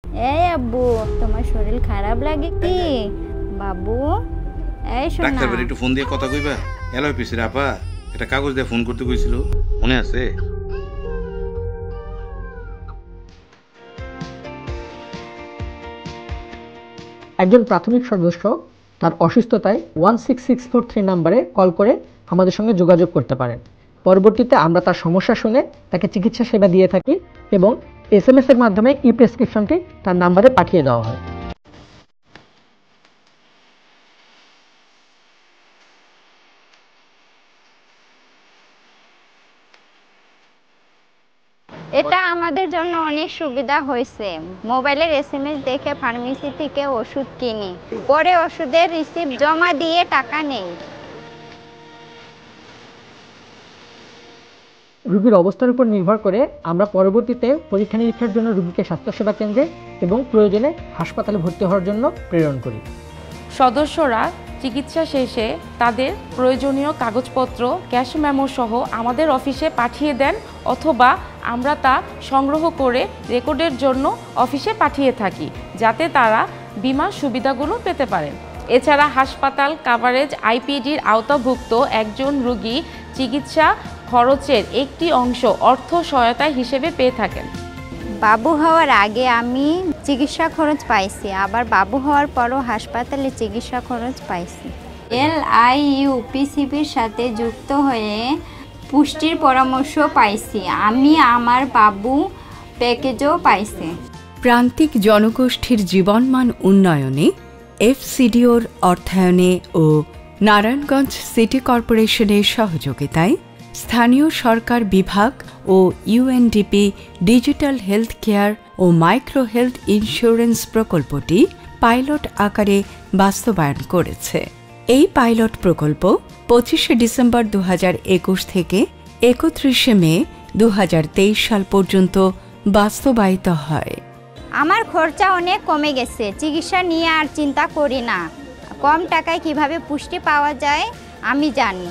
এই আব্বু, তোমার শরীর খারাপ লাগে কি? বাবু, এই শোনা। ডাক্তার বাড়ি একটু ফোন দিয়ে কথা কইবা? এলো পিসির আপা একটা কাগজ দিয়ে ফোন করতে কইছিল, মনে আছে? একজন প্রাথমিক সদস্য তার অসুস্থতায় 16643 নম্বরে কল করে আমাদের সঙ্গে যোগাযোগ করতে পারেন। পরবর্তীতে আমরা তার সমস্যা শুনে তাকে চিকিৎসা সেবা দিয়ে থাকি এবং SMS এর মাধ্যমে প্রেসক্রিপশনটি তার নাম্বারে পাঠিয়ে দেওয়া হয়। এটা আমাদের জন্য অনেক সুবিধা হয়েছে। মোবাইলের SMS দেখে ফার্মেসি থেকে ওষুধ কিনি, পরে ওষুধের রিসিপ্ট জমা দিয়ে টাকা নেই। রোগীর অবস্থার উপর নির্ভর করে আমরা পরবর্তীতে পরীক্ষা নিরীক্ষার জন্য রোগীকে স্বাস্থ্যসেবা কেন্দ্রে এবং প্রয়োজনে হাসপাতালে ভর্তি হওয়ার জন্য প্রেরণ করি। সদস্যরা চিকিৎসা শেষে তাদের প্রয়োজনীয় কাগজপত্র ক্যাশ মেমো সহ আমাদের অফিসে পাঠিয়ে দেন, অথবা আমরা তা সংগ্রহ করে রেকর্ডের জন্য অফিসে পাঠিয়ে থাকি, যাতে তারা বীমা সুবিধাগুলো পেতে পারেন। এছাড়া হাসপাতাল কাভারেজ IPDর আওতাভুক্ত একজন রোগী চিকিৎসা খরচের একটি অংশ অর্থ সহায়তা হিসেবে পেয়ে থাকেন। বাবু হওয়ার আগে আমি চিকিৎসা খরচ পাইছি, আবার বাবু হওয়ার পরও হাসপাতালে চিকিৎসা খরচ পাইছি। LIUPCPর সাথে যুক্ত হয়ে পুষ্টির পরামর্শ পাইছি। আমি আমার বাবু প্যাকেজও পাইছি। প্রান্তিক জনগোষ্ঠীর জীবনমান উন্নয়নে FCDOর অর্থায়নে ও নারায়ণগঞ্জ সিটি কর্পোরেশনের সহযোগিতায় স্থানীয় সরকার বিভাগ ও UNDP ডিজিটাল হেলথ কেয়ার ও মাইক্রো হেলথ ইন্স্যুরেন্স প্রকল্পটি পাইলট আকারে বাস্তবায়ন করেছে। এই পাইলট প্রকল্প 25শে ডিসেম্বর 2021 থেকে 31শে মে 2023 সাল পর্যন্ত বাস্তবায়িত হয়। আমার খরচা অনেক কমে গেছে, চিকিৎসা নিয়ে আর চিন্তা করি না। কম টাকায় কিভাবে পুষ্টি পাওয়া যায় আমি জানি।